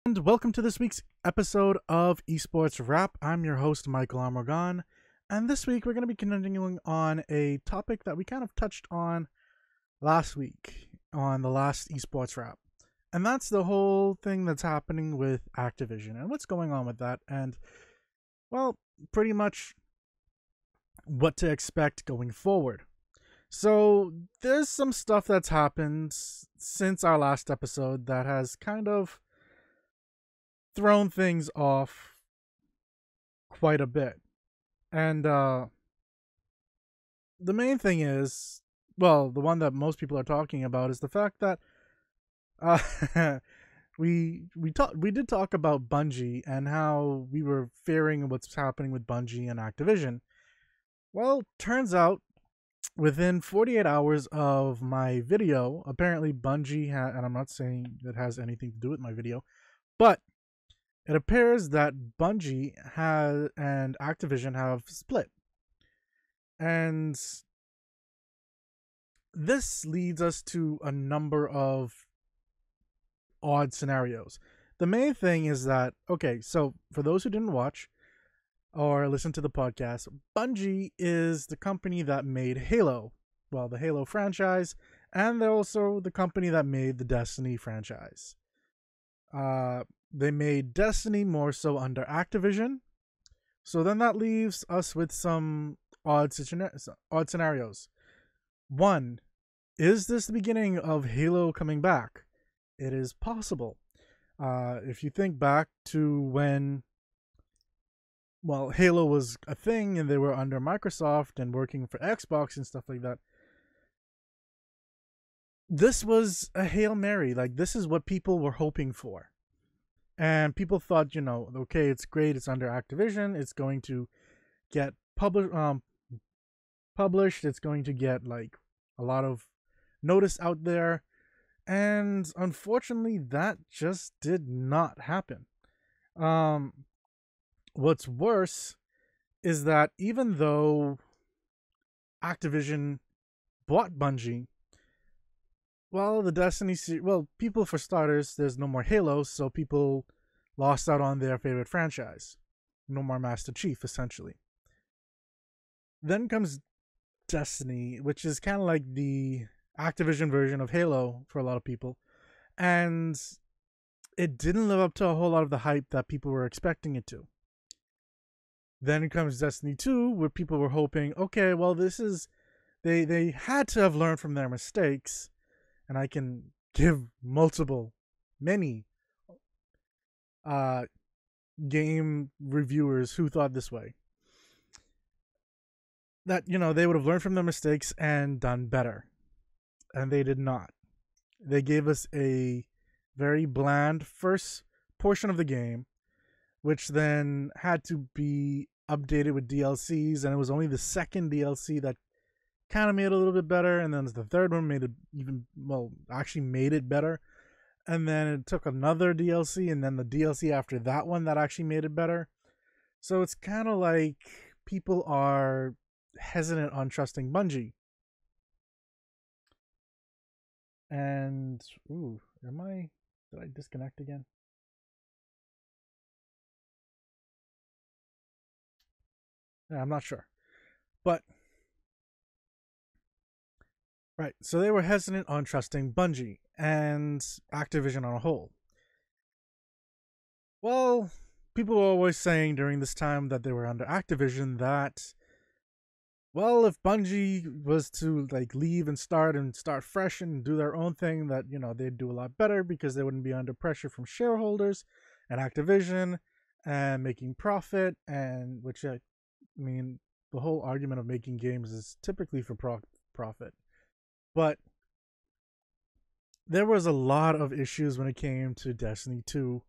And welcome to this week's episode of Esports Wrap. I'm your host, Michael Amorgan, and this week we're going to be continuing on a topic that we kind of touched on last week on the last Esports Wrap. And that's the whole thing that's happening with Activision and what's going on with that, and, well, pretty much what to expect going forward. So, there's some stuff that's happened since our last episode that has kind of thrown things off quite a bit. And the main thing is, well, the one that most people are talking about is the fact that we did talk about Bungie and how we were fearing what's happening with Bungie and Activision. Well, turns out within 48 hours of my video, apparently Bungie and I'm not saying it has anything to do with my video, but it appears that Bungie and Activision have split. And this leads us to a number of odd scenarios. The main thing is that, okay, so for those who didn't watch or listen to the podcast, Bungie is the company that made Halo, well, the Halo franchise, and they're also the company that made the Destiny franchise. They made Destiny more so under Activision. So then that leaves us with some odd scenarios. One, is this the beginning of Halo coming back? It is possible. If you think back to when, well, Halo was a thing and they were under Microsoft and working for Xbox and stuff like that, this was a Hail Mary. Like, this is what people were hoping for. And people thought, okay, it's great, it's under Activision, it's going to get published, it's going to get like a lot of notice out there. And unfortunately, that just did not happen. What's worse is that even though Activision bought Bungie, well, the Destiny series, well, people, for starters, there's no more Halo, so people lost out on their favorite franchise. No more Master Chief, essentially. Then comes Destiny, which is kind of like the Activision version of Halo for a lot of people. And it didn't live up to a whole lot of the hype that people were expecting it to. Then comes Destiny 2, where people were hoping, okay, well, this is... They had to have learned from their mistakes. And I can give many game reviewers who thought this way. That, they would have learned from their mistakes and done better. And they did not. They gave us a very bland first portion of the game, which then had to be updated with DLCs, and it was only the second DLC that kind of made it a little bit better, and then the third one made it actually made it better, and then it took another DLC, and then the DLC after that one that actually made it better. So it's kind of like people are hesitant on trusting Bungie. And did I disconnect again? Yeah, I'm not sure, but right, so they were hesitant on trusting Bungie and Activision on a whole. Well, people were always saying during this time that they were under Activision that, well, if Bungie was to leave and start fresh and do their own thing, that they'd do a lot better because they wouldn't be under pressure from shareholders and Activision and making profit, and which I mean, the whole argument of making games is typically for profit. But there was a lot of issues when it came to Destiny 2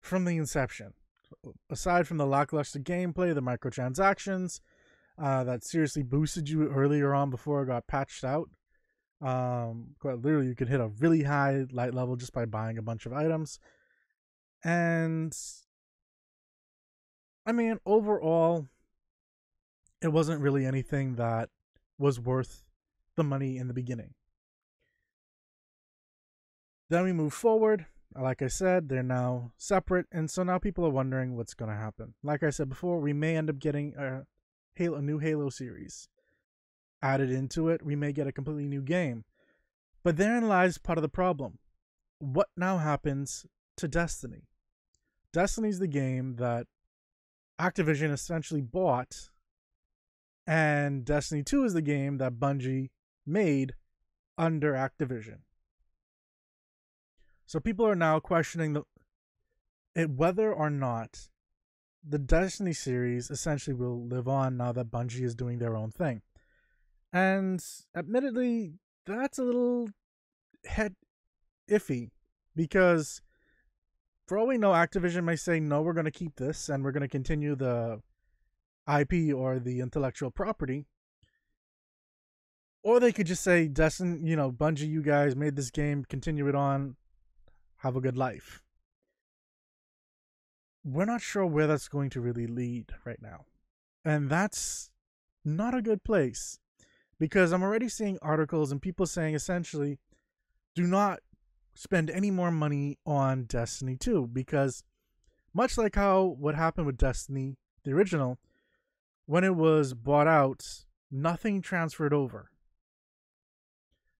from the inception. Aside from the lackluster gameplay, the microtransactions that seriously boosted you earlier on before it got patched out. Literally, you could hit a really high light level just by buying a bunch of items. And I mean, overall, it wasn't really anything that was worth the money in the beginning. Then we move forward. like I said, they're now separate, and so now people are wondering what's going to happen. Like I said before, we may end up getting a new Halo series added into it. We may get a completely new game. But therein lies part of the problem. What now happens to Destiny? Destiny's the game that Activision essentially bought, and Destiny 2 is the game that Bungie made under Activision. So people are now questioning whether or not the Destiny series essentially will live on now that Bungie is doing their own thing. And admittedly, that's a little head iffy, because for all we know, Activision may say, no, we're going to keep this and we're going to continue the IP or the intellectual property. Or they could just say, Destiny, Bungie, you guys made this game, continue it on, have a good life. We're not sure where that's going to really lead right now. And that's not a good place, because I'm already seeing articles and people saying essentially, do not spend any more money on Destiny 2, because much like what happened with Destiny, the original, when it was bought out, nothing transferred over.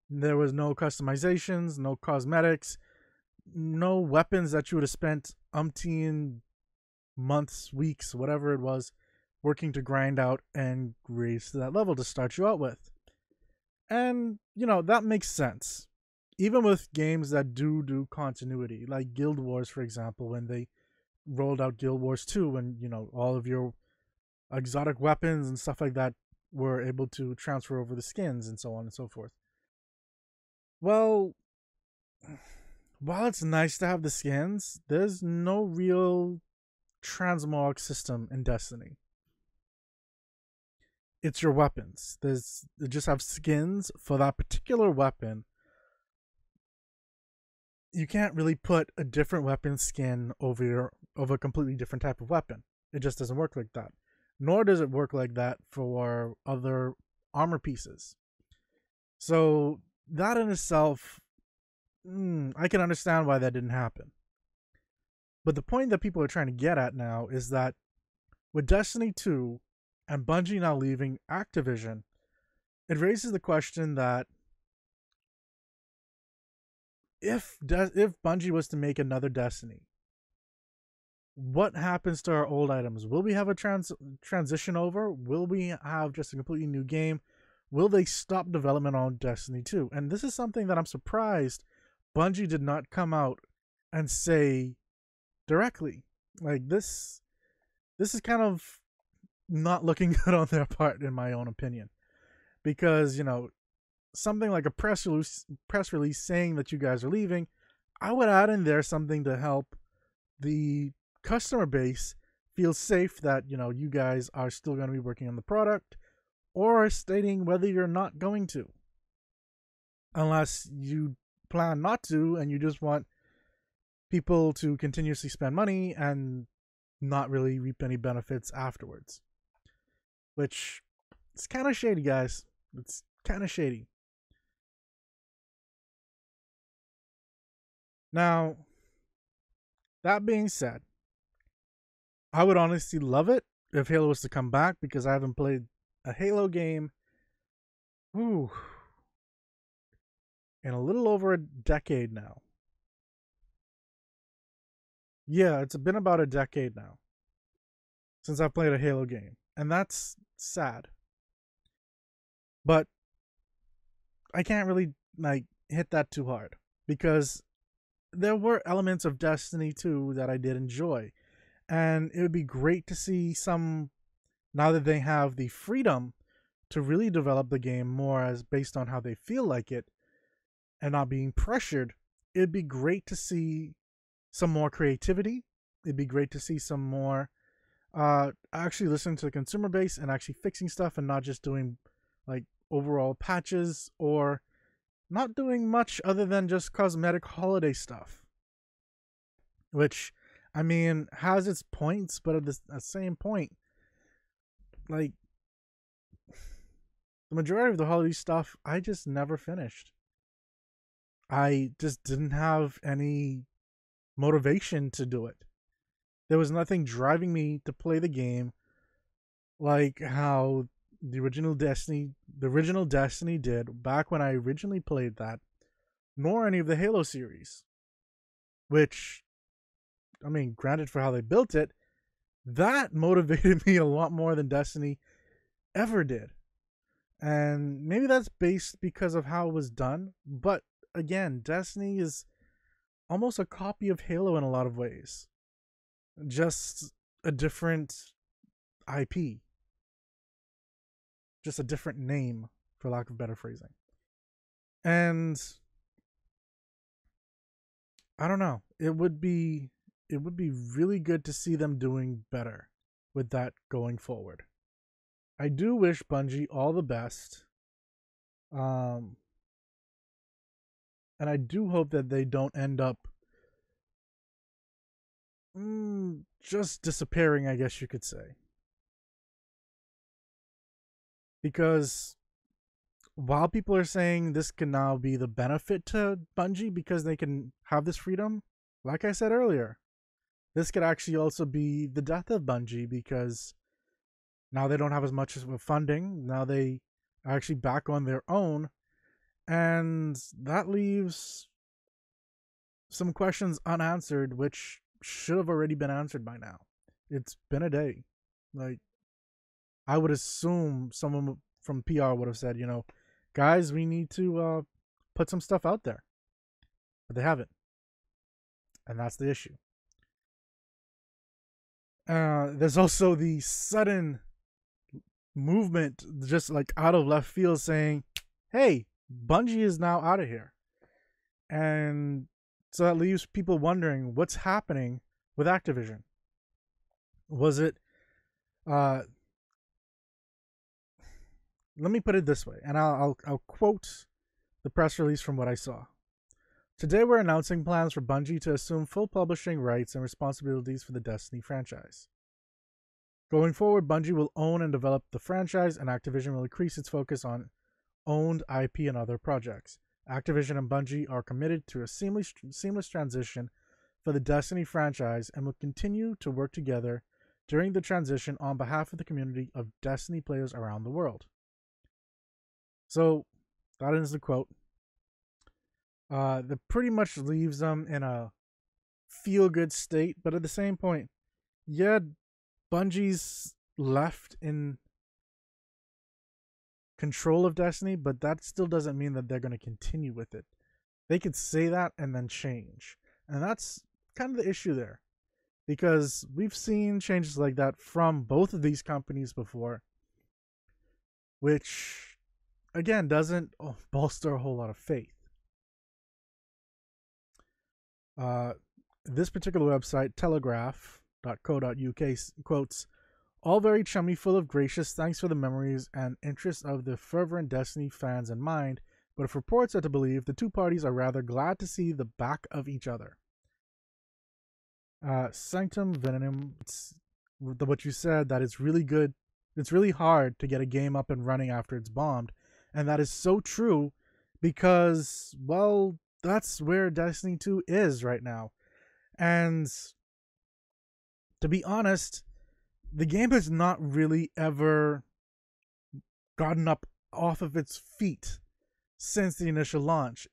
There was no customizations, no cosmetics, no weapons that you would have spent umpteen months, weeks, whatever it was, working to grind out and raise to that level to start you out with. And, that makes sense. Even with games that do continuity, like Guild Wars, for example, when they rolled out Guild Wars 2, when, all of your exotic weapons and stuff like that were able to transfer over the skins and so on and so forth. Well, while it's nice to have the skins, there's no real transmog system in Destiny. It's your weapons. They just have skins for that particular weapon. You can't really put a different weapon skin over a completely different type of weapon. It just doesn't work like that. Nor does it work like that for other armor pieces. So that in itself, I can understand why that didn't happen. But the point that people are trying to get at now is that with Destiny 2 and Bungie now leaving Activision, it raises the question that if Bungie was to make another Destiny, what happens to our old items? Will we have a transition over? Will we have just a completely new game? Will they stop development on Destiny 2? And this is something that I'm surprised Bungie did not come out and say directly. Like, this is kind of not looking good on their part, in my own opinion. Because, something like a press release saying that you guys are leaving, I would add in there something to help the customer base feel safe that, you guys are still going to be working on the product, or stating whether you're not going to. Unless you plan not to and you just want people to continuously spend money and not really reap any benefits afterwards. Which, it's kind of shady, guys. It's kind of shady. Now, that being said, I would honestly love it if Halo was to come back, because I haven't played a Halo game in a little over a decade now. Yeah, it's been about a decade now since I've played a Halo game, and that's sad. But I can't really hit that too hard, because there were elements of Destiny 2 that I did enjoy, and it would be great to see some, now that they have the freedom to really develop the game more as based on how they feel like it and not being pressured. It'd be great to see some more creativity. It'd be great to see some more actually listening to the consumer base and actually fixing stuff, and not just doing overall patches, or not doing much other than just cosmetic holiday stuff, which, I mean, has its points, but at the same point, the majority of the holiday stuff I just never finished. I just didn't have any motivation to do it. There was nothing driving me to play the game like how the original Destiny did back when I originally played that, nor any of the Halo series. Which, I mean, granted for how they built it, that motivated me a lot more than Destiny ever did. And maybe that's based because of how it was done, but again, Destiny is almost a copy of Halo in a lot of ways. Just a different IP. Just a different name, for lack of better phrasing. And I don't know. It would be really good to see them doing better with that going forward. I do wish Bungie all the best. And I do hope that they don't end up just disappearing, I guess you could say. Because while people are saying this can now be the benefit to Bungie because they can have this freedom, like I said earlier, this could actually also be the death of Bungie because now they don't have as much funding. Now they are actually back on their own. And that leaves some questions unanswered, which should have already been answered by now. It's been a day. Like, I would assume someone from PR would have said, guys, we need to put some stuff out there. But they haven't. And that's the issue. There's also the sudden movement, just like out of left field, saying, hey, Bungie is now out of here. And so that leaves people wondering what's happening with Activision. Was it let me put it this way, and I'll quote the press release from what I saw. Today we're announcing plans for Bungie to assume full publishing rights and responsibilities for the Destiny franchise. Going forward, Bungie will own and develop the franchise, and Activision will increase its focus on owned IP and other projects. Activision and Bungie are committed to a seamless transition for the Destiny franchise and will continue to work together during the transition on behalf of the community of Destiny players around the world. So, that is the quote. That pretty much leaves them in a feel-good state, but at the same point, yeah, Bungie's left in control of Destiny, but that still doesn't mean that they're going to continue with it. They could say that and then change. And that's kind of the issue there. Because we've seen changes like that from both of these companies before, which, again, doesn't bolster a whole lot of faith. This particular website, telegraph.co.uk, quotes, all very chummy, full of gracious thanks for the memories and interest of the fervent Destiny fans in mind, but if reports are to believe, the two parties are rather glad to see the back of each other. Sanctum Venom, what you said, that it's really good. It's really hard to get a game up and running after it's bombed, and that is so true because, well, that's where Destiny 2 is right now. And to be honest, the game has not really ever gotten up off of its feet since the initial launch.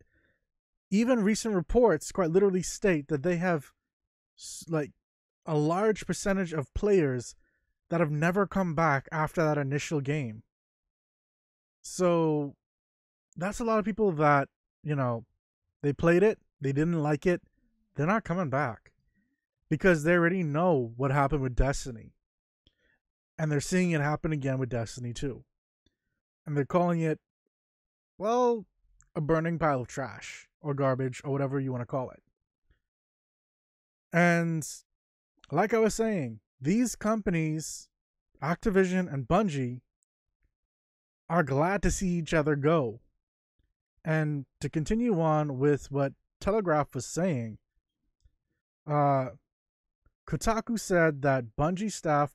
Even recent reports quite literally state that they have like a large percentage of players that have never come back after that initial game. So that's a lot of people that, they played it, they didn't like it, they're not coming back because they already know what happened with Destiny. And they're seeing it happen again with Destiny 2. And they're calling it, well, a burning pile of trash or garbage or whatever you want to call it. And like I was saying, these companies, Activision and Bungie, are glad to see each other go. And to continue on with what Telegraph was saying, Kotaku said that Bungie staff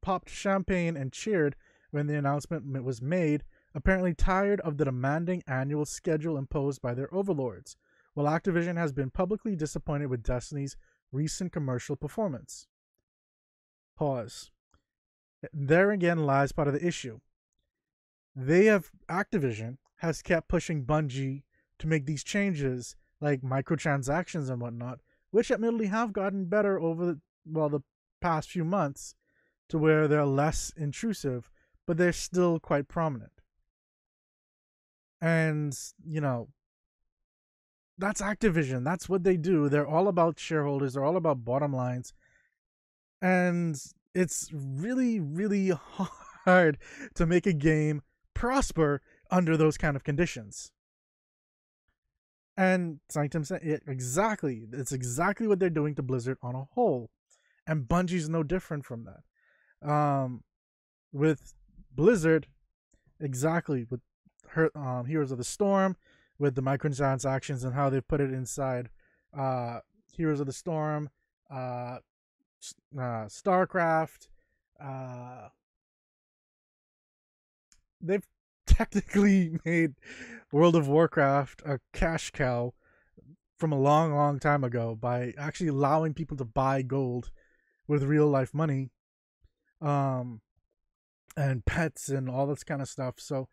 popped champagne and cheered when the announcement was made, apparently tired of the demanding annual schedule imposed by their overlords, while Activision has been publicly disappointed with Destiny's recent commercial performance. Pause. There again lies part of the issue. Activision has kept pushing Bungie to make these changes, like microtransactions and whatnot, which admittedly have gotten better over the past few months to where they're less intrusive, but they're still quite prominent. And, that's Activision. That's what they do. They're all about shareholders. They're all about bottom lines. And it's really, really hard to make a game prosper under those kind of conditions. And Sanctum said exactly. It's exactly what they're doing to Blizzard on a whole. And Bungie's no different from that. With Blizzard, exactly, with her Heroes of the Storm, with the microtransactions and how they put it inside Heroes of the Storm, StarCraft. They've technically made World of Warcraft a cash cow from a long, long time ago by actually allowing people to buy gold with real life money, and pets and all this kind of stuff. So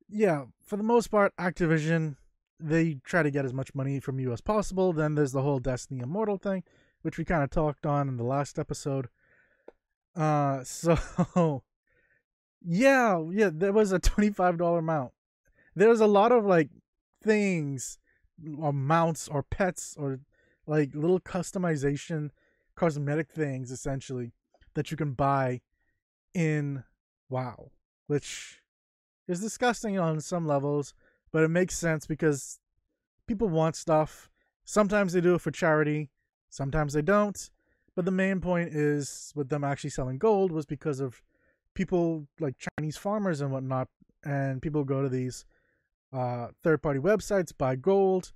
yeah, for the most part, Activision, they try to get as much money from you as possible. Then there's the whole Destiny Immortal thing, which we kind of talked on in the last episode. So yeah, there was a $25 mount. There's a lot of like things or mounts or pets or like little customization cosmetic things essentially that you can buy in WoW, which is disgusting on some levels, but it makes sense because people want stuff. Sometimes they do it for charity, sometimes they don't. But the main point is with them actually selling gold was because of people like Chinese farmers and whatnot, and people go to these third-party websites, buy gold,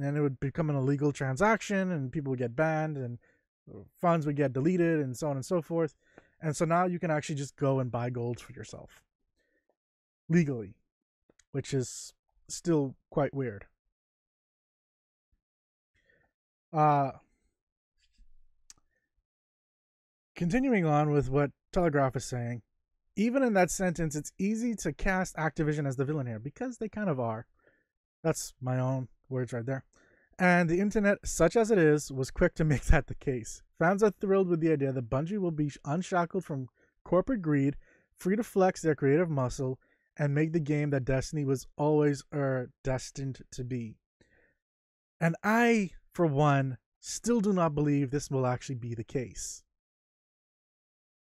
and it would become an illegal transaction, and people would get banned, and funds would get deleted, and so on and so forth. And so now you can actually just go and buy gold for yourself legally, which is still quite weird. Continuing on with what Telegraph is saying, even in that sentence, it's easy to cast Activision as the villain here, because they kind of are. That's my own words right there. And the internet, such as it is, was quick to make that the case. Fans are thrilled with the idea that Bungie will be unshackled from corporate greed, free to flex their creative muscle, and make the game that Destiny was always destined to be. And I, for one, still do not believe this will actually be the case.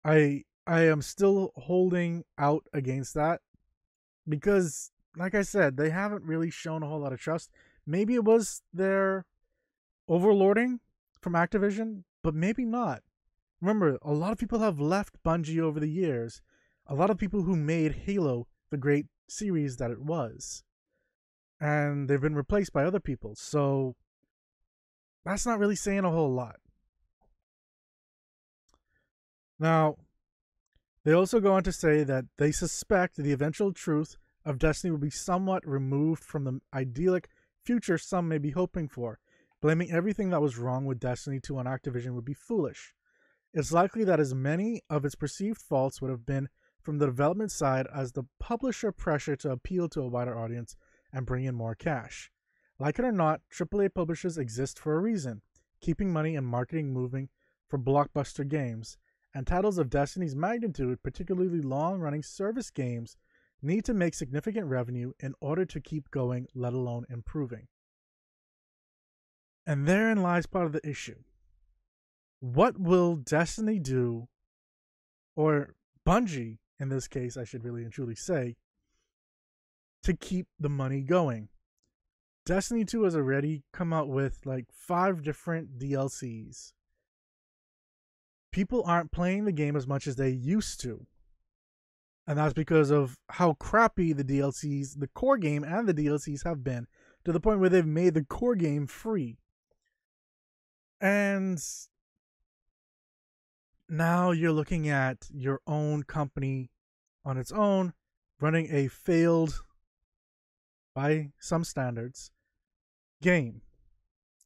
I am still holding out against that because, like I said, they haven't really shown a whole lot of trust. Maybe it was their overlording from Activision, but maybe not. Remember, a lot of people have left Bungie over the years. A lot of people who made Halo the great series that it was. And they've been replaced by other people. So that's not really saying a whole lot. Now, they also go on to say that they suspect the eventual truth of Destiny will be somewhat removed from the idyllic future some may be hoping for. Blaming everything that was wrong with Destiny 2 on Activision would be foolish. It's likely that as many of its perceived faults would have been from the development side as the publisher pressure to appeal to a wider audience and bring in more cash. Like it or not, AAA publishers exist for a reason, keeping money and marketing moving for blockbuster games, and titles of Destiny's magnitude, particularly long-running service games, need to make significant revenue in order to keep going, let alone improving. And therein lies part of the issue. What will Destiny do, or Bungie, in this case, I should really and truly say, to keep the money going? Destiny 2 has already come out with like 5 different DLCs. People aren't playing the game as much as they used to. And that's because of how crappy the DLCs, the core game and the DLCs have been, to the point where they've made the core game free. And now you're looking at your own company on its own, running a failed, by some standards, game.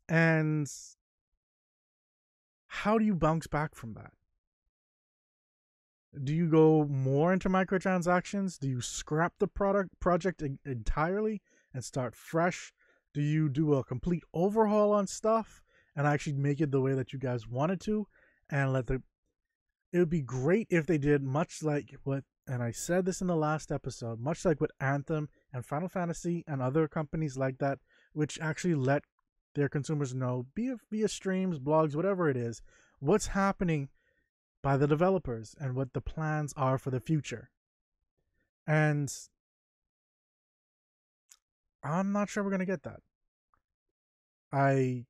And how do you bounce back from that? Do you go more into microtransactions? Do you scrap the project entirely and start fresh? Do you do a complete overhaul on stuff and actually make it the way that you guys wanted to and let the it would be great if they did much like what, and I said this in the last episode, much like what Anthem and Final Fantasy and other companies like that, which actually let their consumers know, be it via streams, blogs, whatever it is, what's happening by the developers and what the plans are for the future. And I'm not sure we're gonna get that. I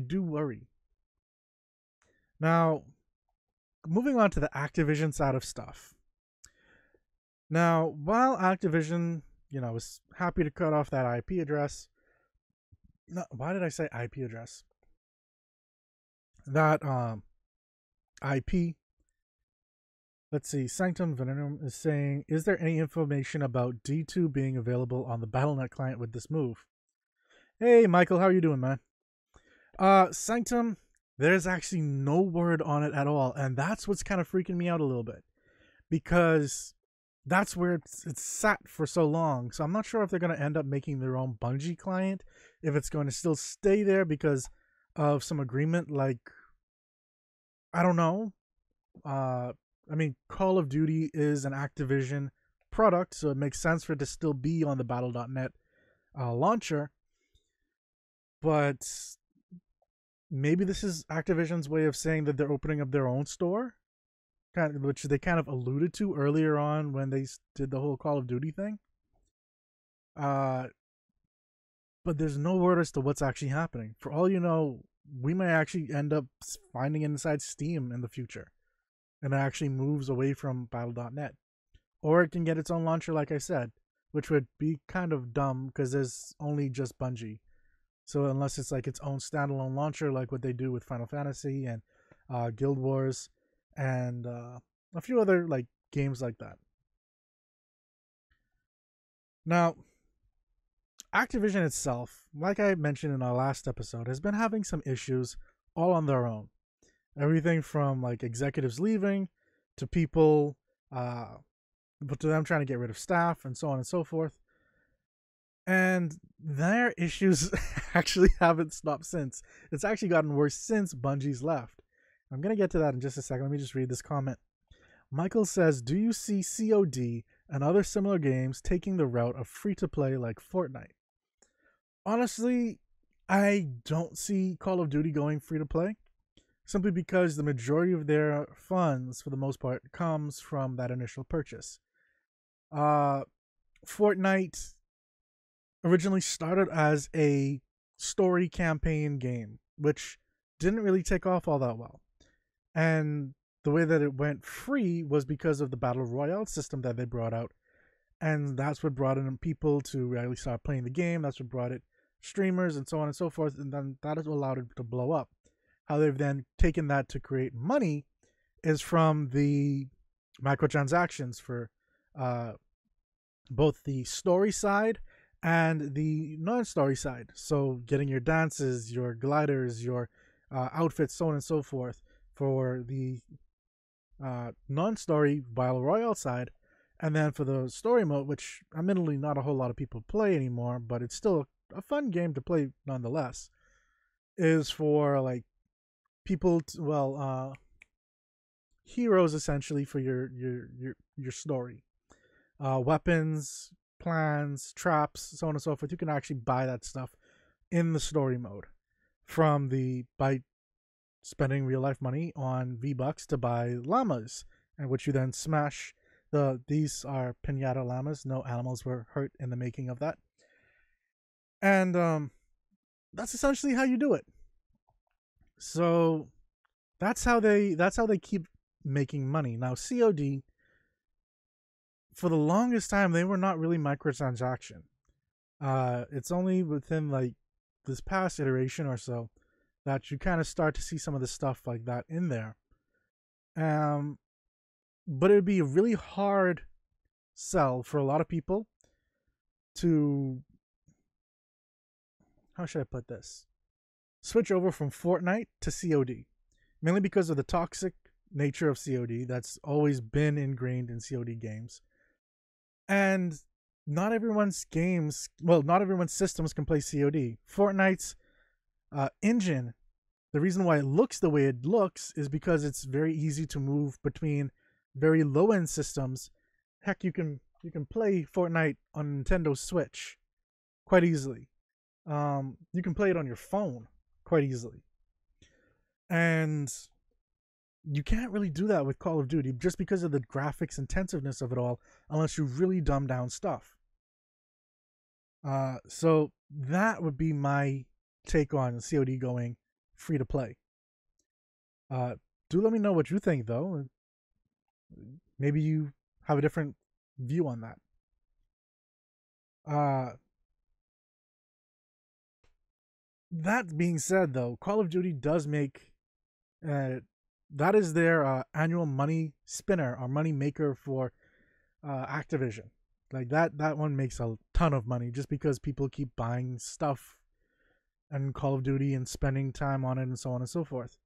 do worry. Now, moving on to the Activision side of stuff. Now, while Activision, was happy to cut off that IP address. No, why did I say IP address? That IP. Let's see. Sanctum Venom is saying, is there any information about D2 being available on the Battle.net client with this move? Hey, Michael, how are you doing, man? Sanctum, there's actually no word on it at all, and that's what's kind of freaking me out a little bit, because that's where it's sat for so long. So I'm not sure if they're going to end up making their own Bungie client, if it's going to still stay there because of some agreement, like, I don't know. I mean, Call of Duty is an Activision product, so it makes sense for it to still be on the Battle.net launcher. But maybe this is Activision's way of saying that they're opening up their own store, which they kind of alluded to earlier on when they did the whole Call of Duty thing. But there's no word as to what's actually happening. For all you know, we might actually end up finding it inside Steam in the future, and it actually moves away from Battle.net. Or it can get its own launcher, like I said, which would be kind of dumb because there's only just Bungie. So unless it's like its own standalone launcher, like what they do with Final Fantasy and Guild Wars and a few other like games like that. Now, Activision itself, like I mentioned in our last episode, has been having some issues all on their own. Everything from like executives leaving to people, but to them trying to get rid of staff and so on and so forth. And their issues actually haven't stopped since. It's actually gotten worse since Bungie's left. I'm going to get to that in just a second. Let me just read this comment. Michael says, do you see COD and other similar games taking the route of free-to-play like Fortnite? Honestly, I don't see Call of Duty going free-to-play, simply because the majority of their funds, for the most part, comes from that initial purchase. Fortnite originally started as a story campaign game, which didn't really take off all that well. And the way that it went free was because of the Battle Royale system that they brought out. And that's what brought in people to really start playing the game. That's what brought it streamers and so on and so forth. And then that is what allowed it to blow up. How they've then taken that to create money is from the microtransactions for both the story side and the non-story side. So getting your dances, your gliders, your outfits, so on and so forth for the non-story Battle Royale side. And then for the story mode, which admittedly not a whole lot of people play anymore, but it's still a fun game to play nonetheless, is for like people heroes essentially for your story. Weapons, plans, traps, so on and so forth. You can actually buy that stuff in the story mode by spending real life money on V-Bucks to buy llamas, and which you then smash. These are pinata llamas. No animals were hurt in the making of that. And that's essentially how you do it. So that's how they keep making money. Now COD, for the longest time, they were not really microtransaction. It's only within like this past iteration or so that you kind of start to see some of the stuff like that in there. But it'd be a really hard sell for a lot of people to, how should I put this? switch over from Fortnite to COD, mainly because of the toxic nature of COD that's always been ingrained in COD games. And not everyone's systems can play COD. Fortnite's engine, the reason why it looks the way it looks is because it's very easy to move between very low-end systems. Heck, you can play Fortnite on Nintendo Switch quite easily. You can play it on your phone quite easily. And you can't really do that with Call of Duty just because of the graphics intensiveness of it all, unless you really dumb down stuff. So that would be my take on COD going free to play. Do let me know what you think, though. Maybe you have a different view on that. That being said, though, Call of Duty does make that is their annual money spinner or money maker for Activision. Like that one makes a ton of money just because people keep buying stuff and Call of Duty and spending time on it and so on and so forth.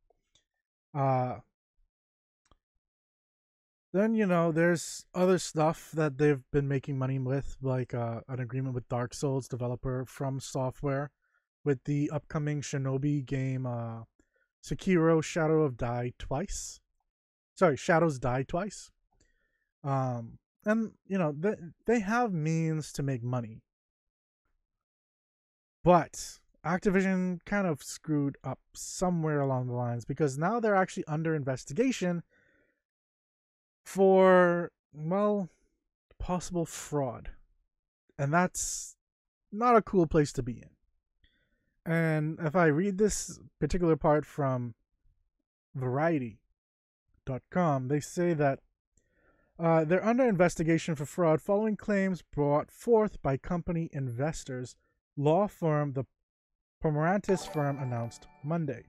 Then, there's other stuff that they've been making money with, like an agreement with Dark Souls developer From Software with the upcoming Shinobi game Sekiro Shadows Die Twice. And, they have means to make money. But Activision kind of screwed up somewhere along the lines because now they're actually under investigation for, well, possible fraud. And that's not a cool place to be in. And if I read this particular part from Variety.com, they say that they're under investigation for fraud following claims brought forth by company investors. Law firm the Pomerantis firm announced Monday.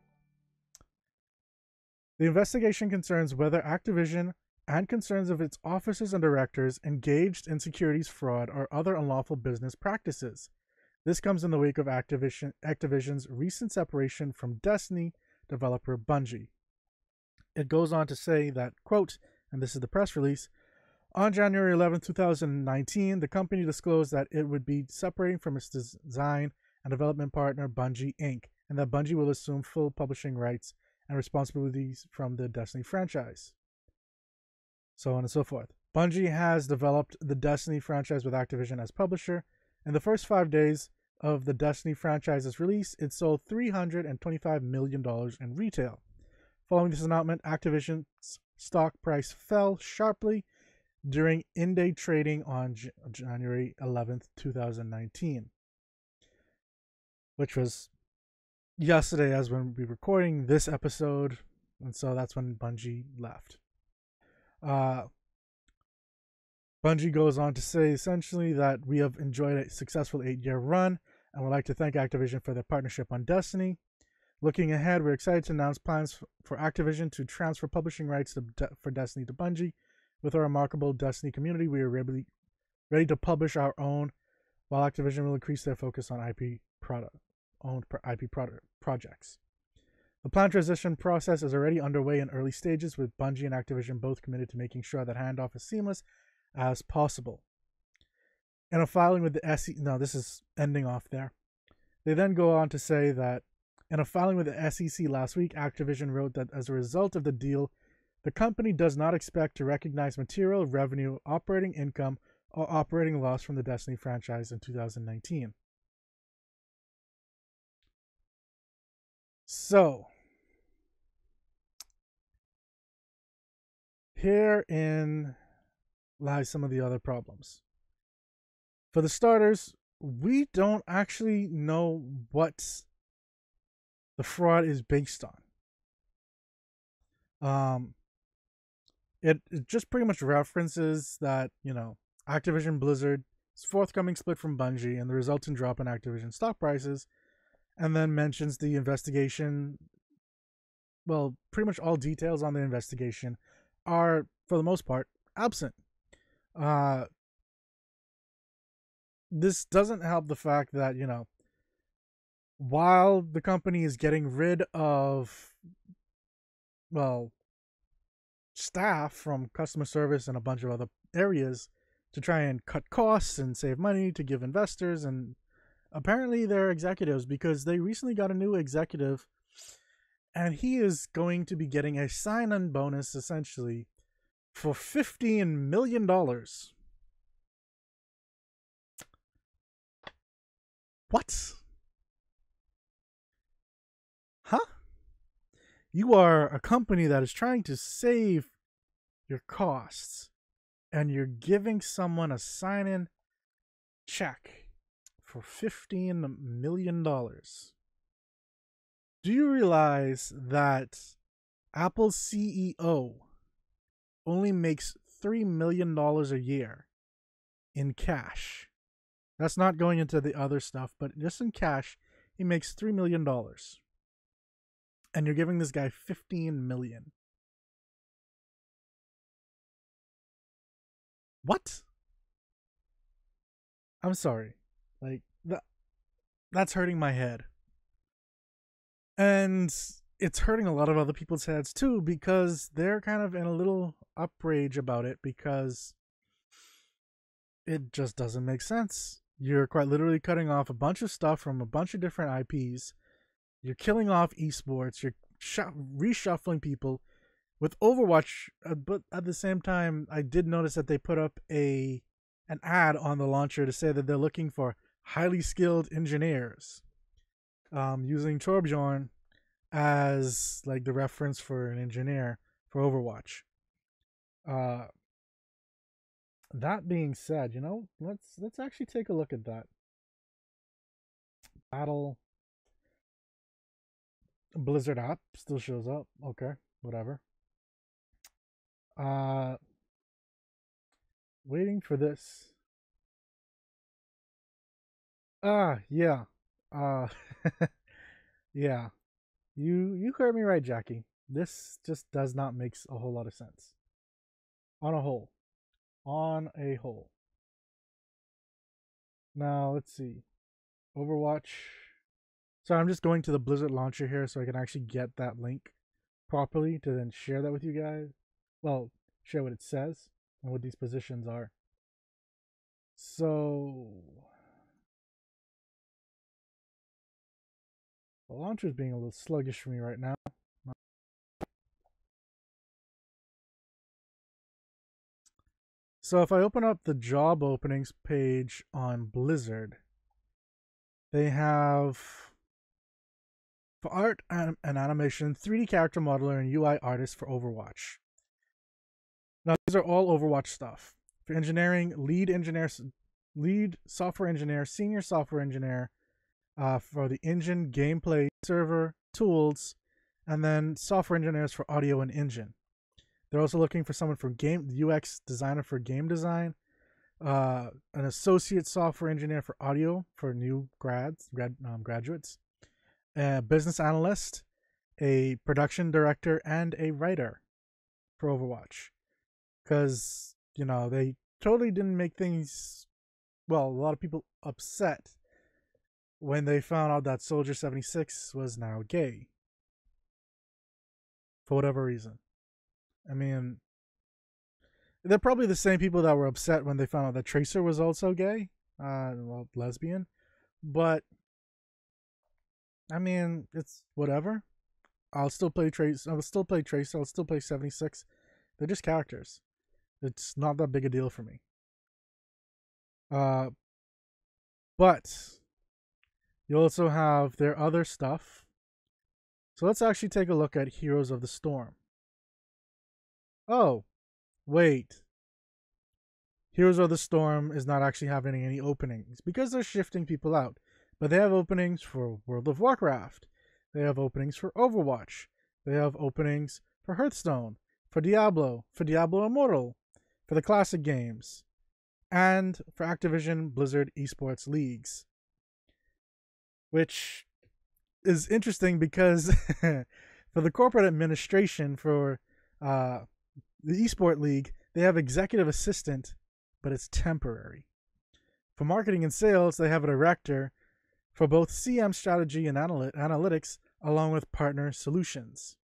The investigation concerns whether Activision and concerns of its officers and directors engaged in securities fraud or other unlawful business practices. This comes in the wake of Activision's recent separation from Destiny developer Bungie. It goes on to say that, quote, and this is the press release, on January 11, 2019, the company disclosed that it would be separating from its design and development partner Bungie Inc., and that Bungie will assume full publishing rights and responsibilities from the Destiny franchise. So on and so forth. Bungie has developed the Destiny franchise with Activision as publisher. In the first 5 days of the Destiny franchise's release, it sold $325 million in retail. Following this announcement, Activision's stock price fell sharply during in-day trading on January 11th, 2019, which was yesterday as when we were recording this episode, and so that's when Bungie left. Bungie goes on to say essentially that we have enjoyed a successful 8-year run and would like to thank Activision for their partnership on Destiny. Looking ahead, we're excited to announce plans for Activision to transfer publishing rights for Destiny to Bungie. With our remarkable Destiny community, we are ready to publish our own, while Activision will increase their focus on owned IP projects. The planned transition process is already underway in early stages, with Bungie and Activision both committed to making sure that handoff is seamless as possible. In a filing with the SEC, no, this is ending off there. They then go on to say that in a filing with the SEC last week, Activision wrote that as a result of the deal, the company does not expect to recognize material revenue, operating income, or operating loss from the Destiny franchise in 2019. So, herein lies some of the other problems. For the starters, we don't actually know what the fraud is based on. It just pretty much references that, Activision Blizzard's forthcoming split from Bungie and the resultant drop in Activision stock prices, and then mentions the investigation. Well, pretty much all details on the investigation are, for the most part, absent. This doesn't help the fact that, while the company is getting rid of, well, staff from customer service and a bunch of other areas to try and cut costs and save money to give investors and apparently they're executives, because they recently got a new executive and he is going to be getting a sign-on bonus essentially for $15 million. What? Huh? You are a company that is trying to save your costs and you're giving someone a sign-in check for $15 million. Do you realize that Apple's CEO only makes $3 million a year in cash? That's not going into the other stuff, but just in cash, he makes $3 million. And you're giving this guy $15 million. What? I'm sorry. Like that's hurting my head. And it's hurting a lot of other people's heads too, because they're kind of in a little outrage about it, because it just doesn't make sense. You're quite literally cutting off a bunch of stuff from a bunch of different IPs. You're killing off esports. You're reshuffling people with Overwatch. But at the same time, I did notice that they put up an ad on the launcher to say that they're looking for highly skilled engineers, using Torbjorn as like the reference for an engineer for Overwatch. That being said, let's actually take a look at that. Battle Blizzard app still shows up. Okay, whatever. Waiting for this. Yeah. Yeah. You heard me right, Jackie. This just does not make a whole lot of sense. On a whole. Now, let's see. Overwatch. So I'm just going to the Blizzard launcher here so I can actually get that link properly to then share that with you guys. Well, share what it says and what these positions are. So the launcher is being a little sluggish for me right now. So if I open up the job openings page on Blizzard, they have for art and animation, 3D character modeler, and UI artist for Overwatch. Now these are all Overwatch stuff. For engineering, lead software engineer, senior software engineer, for the engine, gameplay, server, tools, and then software engineers for audio and engine. They're also looking for someone for game UX designer for game design, an associate software engineer for audio for new graduates, a business analyst, a production director, and a writer for Overwatch. Because, they totally didn't make things, well, a lot of people upset when they found out that Soldier 76 was now gay. For whatever reason. I mean, they're probably the same people that were upset when they found out that Tracer was also gay, lesbian. But I mean, it's whatever. I'll still play Tracer. I'll still play 76. They're just characters. It's not that big a deal for me. But you also have their other stuff. So let's actually take a look at Heroes of the Storm. Oh, wait. Heroes of the Storm is not actually having any openings because they're shifting people out. But they have openings for World of Warcraft. They have openings for Overwatch. They have openings for Hearthstone, for Diablo Immortal, for the classic games, and for Activision Blizzard Esports Leagues. Which is interesting because for the corporate administration for the Esport League, they have executive assistant, but it's temporary. For marketing and sales, they have a director. for both CM strategy and analytics, along with partner solutions.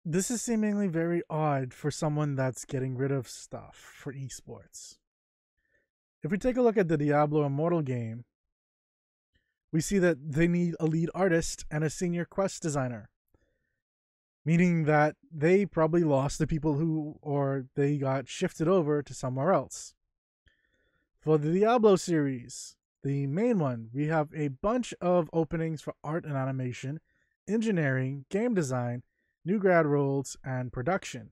This is seemingly very odd for someone that's getting rid of stuff for esports. If we take a look at the Diablo Immortal game, we see that they need a lead artist and a senior quest designer, meaning that they probably lost the people who, or they got shifted over to somewhere else. For the Diablo series, the main one, we have a bunch of openings for art and animation, engineering, game design, new grad roles, and production.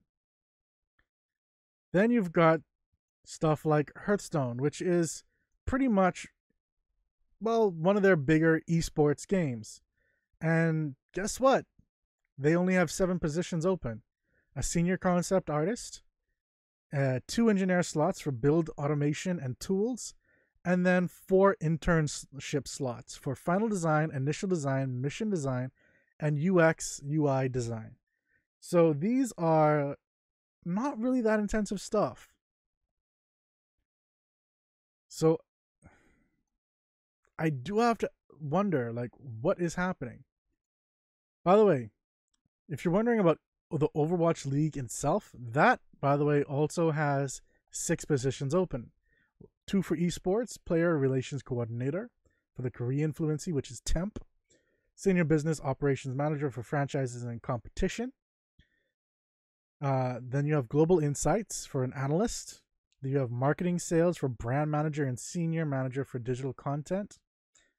Then you've got stuff like Hearthstone, which is pretty much, well, one of their bigger esports games. And guess what? They only have 7 positions open. A senior concept artist, 2 engineer slots for build automation and tools, and then 4 internship slots for final design, initial design, mission design, and UX, UI design. So these are not really that intensive stuff. So I do have to wonder, like, what is happening? By the way, if you're wondering about the Overwatch League itself, that, by the way, also has 6 positions open. 2 for esports, player relations coordinator, for the Korean fluency, which is temp, senior business operations manager for franchises and competition. Then you have global insights for an analyst. Then you have marketing sales for brand manager and senior manager for digital content.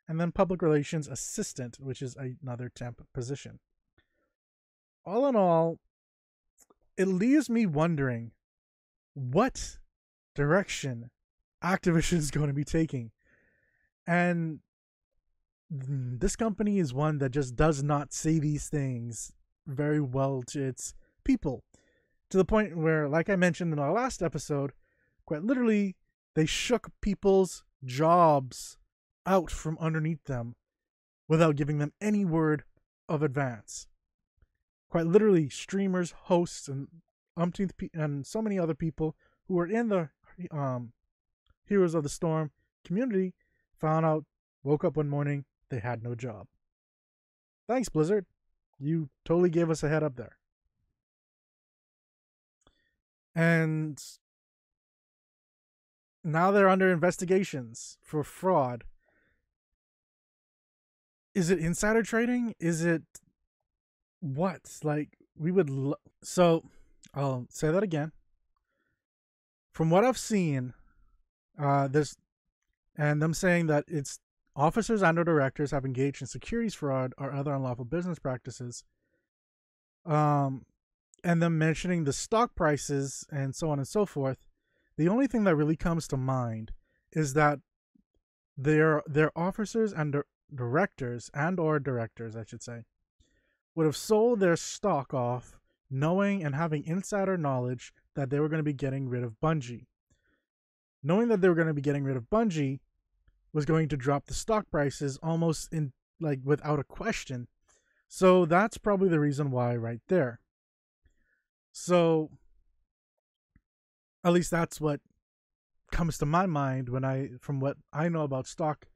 And then public relations assistant, which is another temp position. All in all, it leaves me wondering what direction Activision is going to be taking. And this company is one that just does not say these things very well to its people. To the point where, like I mentioned in our last episode, quite literally, they shook people's jobs out from underneath them without giving them any word of advance. Quite literally, streamers, hosts, and and so many other people who were in the Heroes of the Storm community found out, woke up one morning, they had no job. Thanks, Blizzard. You totally gave us a head up there. And now they're under investigations for fraud. Is it insider trading? Is it what? Like, we would... So, I'll say that again. From what I've seen, there's... And them saying that it's officers and/or directors have engaged in securities fraud or other unlawful business practices. And them mentioning the stock prices and so on and so forth. The only thing that really comes to mind is that their officers and directors, I should say, would have sold their stock off knowing and having insider knowledge that they were going to be getting rid of Bungie. Knowing that they were going to be getting rid of Bungie was going to drop the stock prices almost in, like, without a question. So that's probably the reason why right there. So at least that's what comes to my mind from what I know about stock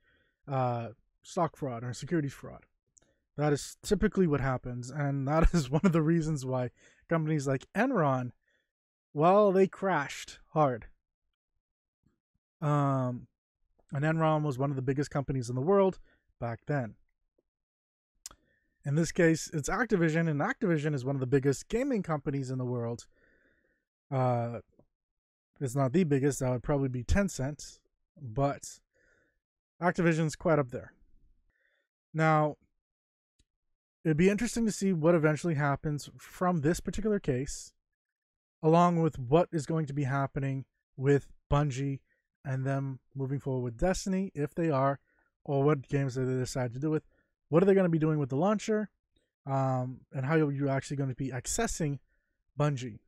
fraud or securities fraud. That is typically what happens, and that is one of the reasons why companies like Enron, well, they crashed hard. And Enron was one of the biggest companies in the world back then. In this case, it's Activision, and Activision is one of the biggest gaming companies in the world. It's not the biggest, that would probably be Tencent, but Activision's quite up there. Now, it'd be interesting to see what eventually happens from this particular case, along with what is going to be happening with Bungie and them moving forward with Destiny, if they are, or what games that they decide to do with. What are they going to be doing with the launcher, and how are you actually going to be accessing Bungie?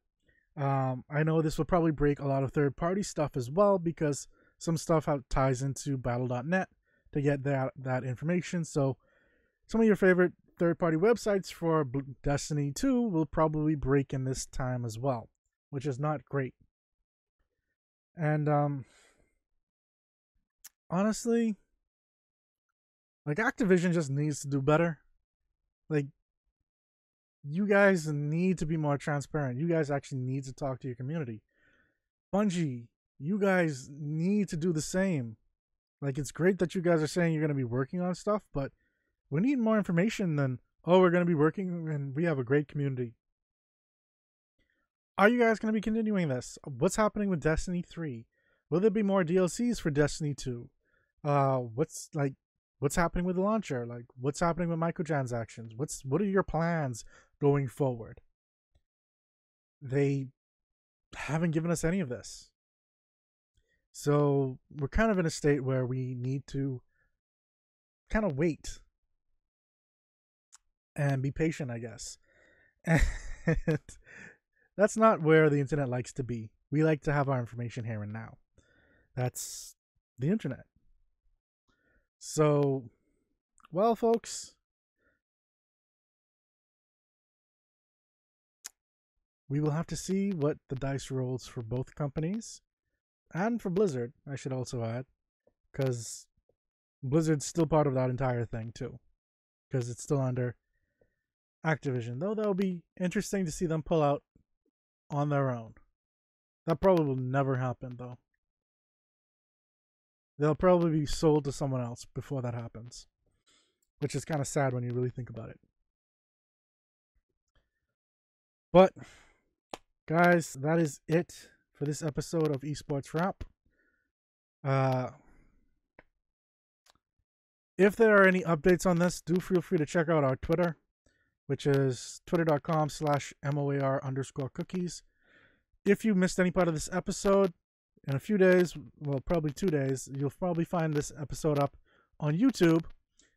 I know this will probably break a lot of third-party stuff as well, because some stuff ties into battle.net to get that information. So some of your favorite third-party websites for Destiny 2 will probably break in this time as well, which is not great. And honestly, like, Activision just needs to do better. Like, you guys need to be more transparent. You guys actually need to talk to your community. Bungie, you guys need to do the same. Like, it's great that you guys are saying you're going to be working on stuff, but we need more information than, oh, we're going to be working and we have a great community. Are you guys going to be continuing this? What's happening with Destiny 3? Will there be more DLCs for Destiny 2? What's happening with the launcher? Like, what's happening with microtransactions? What are your plans going forward? They haven't given us any of this. So we're kind of in a state where we need to kind of wait and be patient, I guess. And that's not where the internet likes to be. We like to have our information here and now. That's the internet. So, well, folks, we will have to see what the dice rolls for both companies. And for Blizzard, I should also add, because Blizzard's still part of that entire thing too, because it's still under Activision. Though that'll be interesting to see them pull out on their own. That probably will never happen, though. They'll probably be sold to someone else before that happens, which is kind of sad when you really think about it. But, guys, that is it for this episode of Esports Wrap. If there are any updates on this, do feel free to check out our Twitter, which is twitter.com/MOAR_cookies. If you missed any part of this episode, in a few days, well, probably 2 days, you'll probably find this episode up on YouTube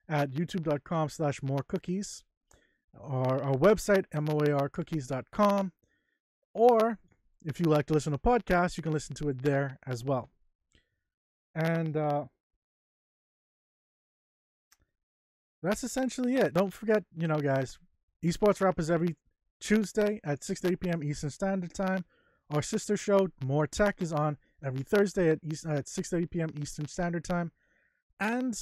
at youtube.com/morecookies, or our website, moarcookies.com, or if you like to listen to podcasts, you can listen to it there as well. And that's essentially it. Don't forget, guys, Esports Wrap is every Tuesday at 6:30 p.m. Eastern Standard Time. Our sister show, MOAR Tech, is on every Thursday at 6:30 p.m. Eastern Standard Time. And,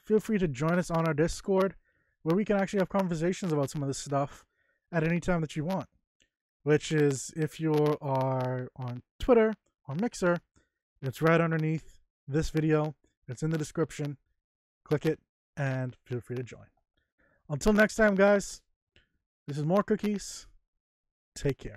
feel free to join us on our Discord, where we can actually have conversations about some of this stuff at any time that you want. Which is, if you are on Twitter or Mixer, it's right underneath this video. It's in the description. Click it and feel free to join. Until next time, guys, this is MOAR Cookies. Take care.